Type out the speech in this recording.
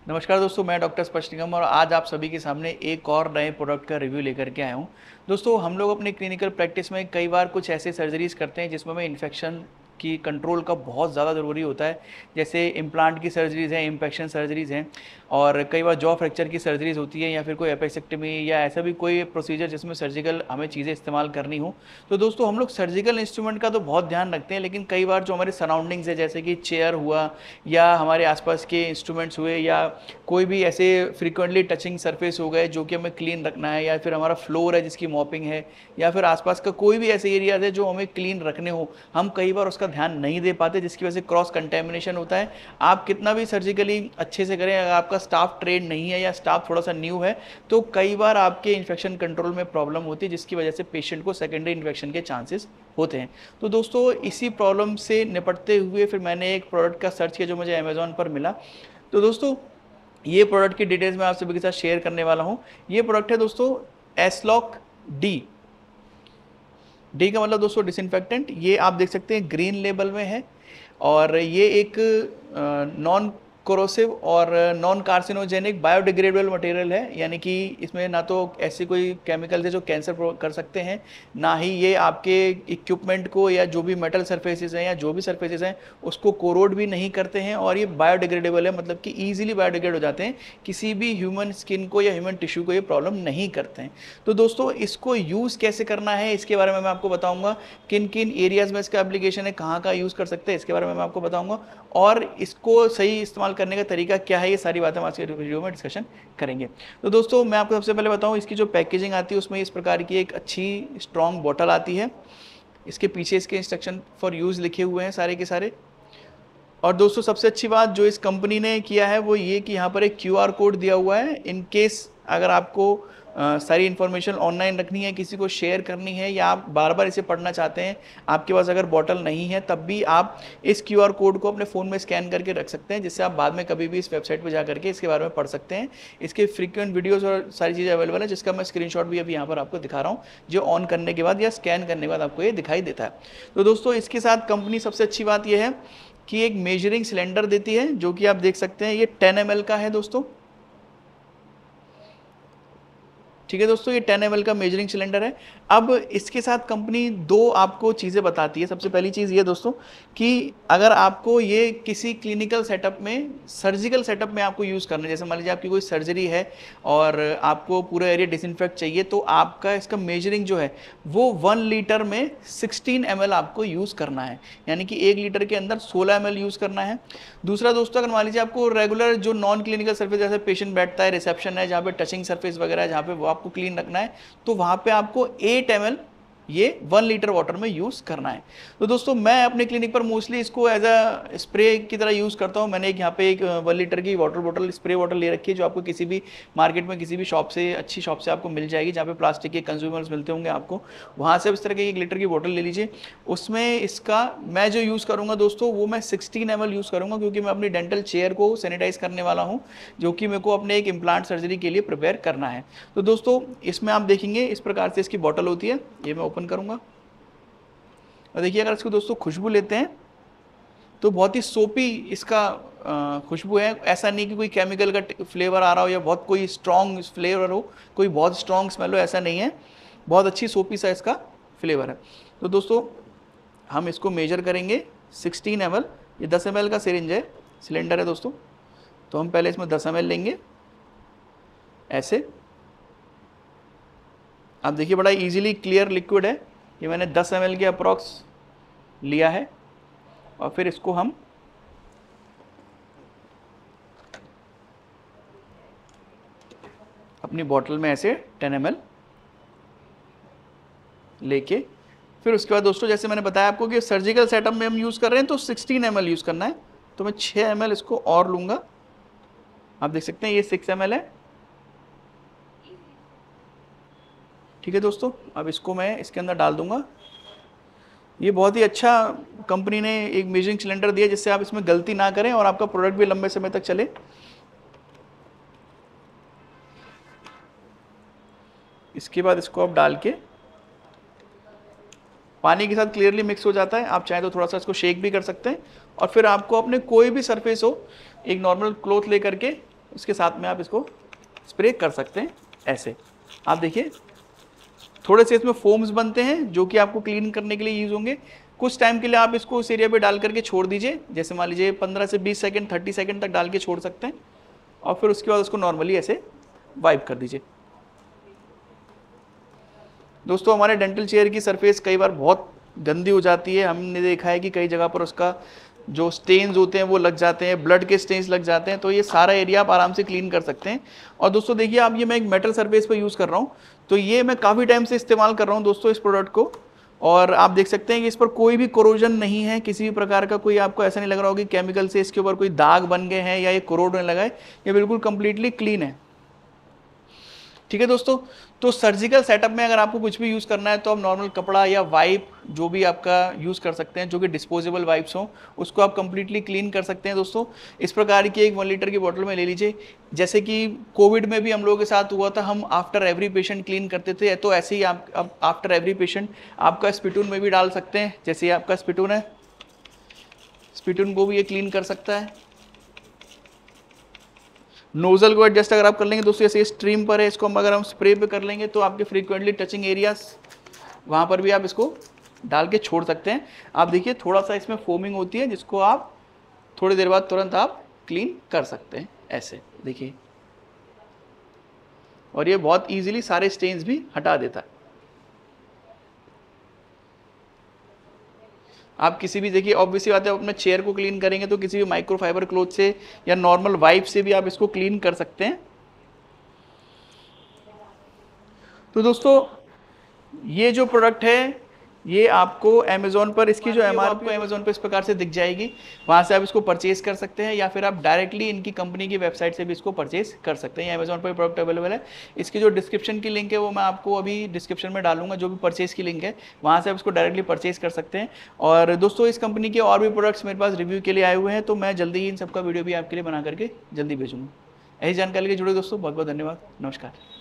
नमस्कार दोस्तों, मैं डॉक्टर स्पष्ट निगम और आज आप सभी के सामने एक और नए प्रोडक्ट का रिव्यू लेकर के आया हूँ। दोस्तों, हम लोग अपने क्लिनिकल प्रैक्टिस में कई बार कुछ ऐसे सर्जरीज़ करते हैं जिसमें हमें इन्फेक्शन की कंट्रोल का बहुत ज़्यादा ज़रूरी होता है। जैसे इम्प्लांट की सर्जरीज़ हैं, इम्पेक्शन सर्जरीज़ हैं और कई बार जॉ फ्रैक्चर की सर्जरीज़ होती है या फिर कोई एपेक्सेक्टमी या ऐसा भी कोई प्रोसीजर जिसमें सर्जिकल हमें चीज़ें इस्तेमाल करनी हो। तो दोस्तों, हम लोग सर्जिकल इंस्ट्रूमेंट का तो बहुत ध्यान रखते हैं, लेकिन कई बार जो हमारे सराउंडिंग्स है जैसे कि चेयर हुआ या हमारे आसपास के इंस्ट्रूमेंट्स हुए या कोई भी ऐसे फ्रीक्वेंटली टचिंग सरफेस हो गए जो कि हमें क्लीन रखना है, या फिर हमारा फ्लोर है जिसकी मॉपिंग है, या फिर आसपास का कोई भी ऐसे एरियाज है जो हमें क्लीन रखने हो, हम कई बार उसका ध्यान नहीं दे पाते जिसकी वजह से क्रॉस कंटेमिनेशन होता है। आप कितना भी सर्जिकली अच्छे से करें, अगर आपका स्टाफ ट्रेन नहीं है या स्टाफ थोड़ा सा न्यू है तो कई बार आपके इन्फेक्शन कंट्रोल में प्रॉब्लम होती है जिसकी वजह से पेशेंट को सेकेंडरी इन्फेक्शन के चांसेस होते हैं। तो दोस्तों, इसी प्रॉब्लम से निपटते हुए फिर मैंने एक प्रोडक्ट का सर्च किया जो मुझे अमेज़ॉन पर मिला। तो दोस्तों, ये प्रोडक्ट की डिटेल्स मैं आप सभी के साथ शेयर करने वाला हूँ। ये प्रोडक्ट है दोस्तों एसलॉक डी। डी का मतलब दोस्तों डिसइंफेक्टेंट। ये आप देख सकते हैं ग्रीन लेबल में है और ये एक नॉन कोरोसिव और नॉन कार्सिनोजेनिक बायोडिग्रेडेबल मटेरियल है, यानी कि इसमें ना तो ऐसे कोई केमिकल्स है जो कैंसर कर सकते हैं, ना ही ये आपके इक्विपमेंट को या जो भी मेटल सरफेसेस हैं या जो भी सरफेसेस हैं उसको कोरोड भी नहीं करते हैं, और ये बायोडिग्रेडेबल है, मतलब कि ईजिली बायोडिग्रेड हो जाते हैं, किसी भी ह्यूमन स्किन को या ह्यूमन टिश्यू को ये प्रॉब्लम नहीं करते हैं। तो दोस्तों, इसको यूज़ कैसे करना है इसके बारे में मैं आपको बताऊंगा। किन किन एरियाज़ में इसका एप्लीकेशन है, कहाँ का यूज़ कर सकते हैं, इसके बारे में मैं आपको बताऊंगा, और इसको सही इस्तेमाल करने का तरीका क्या है, ये सारी बातें हम आज के वीडियो में डिस्कशन करेंगे। तो दोस्तों, मैं आपको सबसे पहले बताऊं, इसकी जो पैकेजिंग आती है उसमें इस प्रकार की एक अच्छी स्ट्रॉन्ग बॉटल आती है। इसके पीछे इसके इंस्ट्रक्शन फॉर यूज़ लिखे हुए हैं सारे के सारे। और दोस्तों, सबसे अच्छी बात जो इस कंपनी ने किया है वो ये कि यहाँ पर एक QR कोड दिया हुआ है। इन केस अगर आपको सारी इन्फॉर्मेशन ऑनलाइन रखनी है, किसी को शेयर करनी है, या आप बार बार इसे पढ़ना चाहते हैं, आपके पास अगर बॉटल नहीं है, तब भी आप इस QR कोड को अपने फ़ोन में स्कैन करके रख सकते हैं, जिससे आप बाद में कभी भी इस वेबसाइट पर जा करके इसके बारे में पढ़ सकते हैं। इसके फ्रीक्वेंट वीडियोज़ और सारी चीज़ें अवेलेबल है, जिसका मैं स्क्रीनशॉट भी अभी यहाँ पर आपको दिखा रहा हूँ, जो ऑन करने के बाद या स्कैन करने के बाद आपको ये दिखाई देता है। तो दोस्तों, इसके साथ कंपनी सबसे अच्छी बात यह है कि एक मेजरिंग सिलेंडर देती है, जो कि आप देख सकते हैं ये 10 ml का है दोस्तों। ठीक है दोस्तों, ये 10 ml का मेजरिंग सिलेंडर है। अब इसके साथ कंपनी दो आपको चीज़ें बताती है। सबसे पहली चीज़ ये दोस्तों कि अगर आपको ये किसी क्लिनिकल सेटअप में, सर्जिकल सेटअप में आपको यूज़ करना है, जैसे मान लीजिए आपकी कोई सर्जरी है और आपको पूरा एरिया डिसइंफेक्ट चाहिए, तो आपका इसका मेजरिंग जो है वो 1 लीटर में 16 ml आपको यूज़ करना है, यानी कि 1 लीटर के अंदर 16 ml यूज़ करना है। दूसरा दोस्तों, अगर मान लीजिए आपको रेगुलर जो नॉन क्लिनिकल सर्फेस जैसे पेशेंट बैठता है, रिसेप्शन है, जहाँ पे टचिंग सर्फेस वगैरह है, जहाँ पे वो आपको क्लीन रखना है, तो वहाँ पे आपको 8 ml ये 1 लीटर वाटर में यूज़ करना है। तो दोस्तों, मैं अपने क्लिनिक पर मोस्टली इसको एज अ स्प्रे की तरह यूज़ करता हूँ। मैंने एक यहाँ पे एक 1 लीटर की वाटर बोतल, स्प्रे वाटर ले रखी है, जो आपको किसी भी मार्केट में किसी भी शॉप से, अच्छी शॉप से आपको मिल जाएगी, जहाँ पे प्लास्टिक के कंज्यूमर्स मिलते होंगे आपको, वहाँ से इस तरह की 1 लीटर की बोतल ले लीजिए। उसमें इसका मैं जो यूज़ करूँगा दोस्तों, वो मैं 16 ml यूज़ करूँगा, क्योंकि मैं अपनी डेंटल चेयर को सैनिटाइज करने वाला हूँ, जो कि मेरे को अपने एक इम्प्लांट सर्जरी के लिए प्रिपेयर करना है। तो दोस्तों, इसमें आप देखेंगे इस प्रकार से इसकी बॉटल होती है। ये मैं ओपन करूँगा और देखिए, अगर इसको दोस्तों खुशबू लेते हैं तो बहुत ही सोपी इसका खुशबू है। ऐसा नहीं कि कोई केमिकल का फ्लेवर आ रहा हो या बहुत कोई स्ट्रॉन्ग फ्लेवर हो, कोई बहुत स्ट्रॉन्ग स्मेल हो, ऐसा नहीं है। बहुत अच्छी सोपी सा इसका फ्लेवर है। तो दोस्तों, हम इसको मेजर करेंगे 16 ml। ये 10 ml का सिरिंज है, सिलेंडर है दोस्तों। तो हम पहले इसमें 10 ml लेंगे ऐसे। आप देखिए, बड़ा इजीली क्लियर लिक्विड है। ये मैंने 10 ml के अप्रॉक्स लिया है और फिर इसको हम अपनी बॉटल में ऐसे 10 ml लेके, फिर उसके बाद दोस्तों, जैसे मैंने बताया आपको कि सर्जिकल सेटअप में हम यूज़ कर रहे हैं तो 16 ml यूज़ करना है। तो मैं 6 ml इसको और लूँगा। आप देख सकते हैं ये 6 ml है। ठीक है दोस्तों, अब इसको मैं इसके अंदर डाल दूंगा। ये बहुत ही अच्छा कंपनी ने एक मेजरिंग सिलेंडर दिया, जिससे आप इसमें गलती ना करें और आपका प्रोडक्ट भी लंबे समय तक चले। इसके बाद इसको आप डाल के पानी के साथ क्लियरली मिक्स हो जाता है। आप चाहें तो थोड़ा सा इसको शेक भी कर सकते हैं, और फिर आपको अपने कोई भी सरफेस हो, एक नॉर्मल क्लॉथ ले करके उसके साथ में आप इसको स्प्रे कर सकते हैं ऐसे। आप देखिए थोड़े से इसमें फोम्स बनते हैं जो कि आपको क्लीन करने के लिए यूज़ होंगे। कुछ टाइम के लिए आप इसको उस एरिया पे डाल करके छोड़ दीजिए, जैसे मान लीजिए 15 से 20 सेकंड 30 सेकंड तक डाल के छोड़ सकते हैं, और फिर उसके बाद उसको नॉर्मली ऐसे वाइप कर दीजिए। दोस्तों हमारे डेंटल चेयर की सरफेस कई बार बहुत गंदी हो जाती है। हमने देखा है कि कई जगह पर उसका जो स्टेन्स होते हैं वो लग जाते हैं, ब्लड के स्टेन्स लग जाते हैं, तो ये सारा एरिया आप आराम से क्लीन कर सकते हैं। और दोस्तों देखिए आप, ये मैं एक मेटल सरफेस पर यूज़ कर रहा हूँ, तो ये मैं काफ़ी टाइम से इस्तेमाल कर रहा हूँ दोस्तों इस प्रोडक्ट को, और आप देख सकते हैं कि इस पर कोई भी कोरोजन नहीं है, किसी भी प्रकार का कोई आपको ऐसा नहीं लग रहा होगा कि केमिकल से इसके ऊपर कोई दाग बन गए हैं या ये कोरोड लगा है। ये बिल्कुल कंप्लीटली क्लीन है। ठीक है दोस्तों, तो सर्जिकल सेटअप में अगर आपको कुछ भी यूज़ करना है तो आप नॉर्मल कपड़ा या वाइप जो भी आपका यूज़ कर सकते हैं, जो कि डिस्पोजेबल वाइप्स हों, उसको आप कंप्लीटली क्लीन कर सकते हैं। दोस्तों इस प्रकार की एक 1 लीटर की बोतल में ले लीजिए। जैसे कि कोविड में भी हम लोगों के साथ हुआ था, हम आफ्टर एवरी पेशेंट क्लीन करते थे, तो ऐसे ही आप आफ्टर एवरी पेशेंट आपका स्पिटून में भी डाल सकते हैं। जैसे आपका स्पिटून है, स्पिटून को भी ये क्लीन कर सकता है। नोजल को एडजस्ट अगर आप कर लेंगे दोस्तों, जैसे स्ट्रीम पर है, इसको अगर हम स्प्रे पे कर लेंगे तो आपके फ्रीक्वेंटली टचिंग एरियाज वहाँ पर भी आप इसको डाल के छोड़ सकते हैं। आप देखिए थोड़ा सा इसमें फोमिंग होती है, जिसको आप थोड़ी देर बाद तुरंत आप क्लीन कर सकते हैं ऐसे देखिए, और ये बहुत ईजिली सारे स्टेन्स भी हटा देता है। आप किसी भी देखिए ऑब्वियसली बात है, अपने चेयर को क्लीन करेंगे तो किसी भी माइक्रोफाइबर क्लॉथ से या नॉर्मल वाइप से भी आप इसको क्लीन कर सकते हैं। तो दोस्तों ये जो प्रोडक्ट है ये आपको अमेज़ॉन पर, इसकी जो एमआरपी है अमेज़ॉन पर इस प्रकार से दिख जाएगी, वहाँ से आप इसको परचेज कर सकते हैं, या फिर आप डायरेक्टली इनकी कंपनी की वेबसाइट से भी इसको परचेज कर सकते हैं। ये अमेज़ॉन पर प्रोडक्ट अवेलेबल है। इसकी जो डिस्क्रिप्शन की लिंक है वो मैं आपको अभी डिस्क्रिप्शन में डालूंगा, जो भी परचेज की लिंक है वहाँ से आप इसको डायरेक्टली परचेज कर सकते हैं। और दोस्तों इस कंपनी के और भी प्रोडक्ट्स मेरे पास रिव्यू के लिए आए हुए हैं, तो मैं जल्दी ही इन सबका वीडियो भी आपके लिए बना करके जल्दी भेजूँगा। ऐसी जानकारी के लिए जुड़े दोस्तों, बहुत बहुत धन्यवाद, नमस्कार।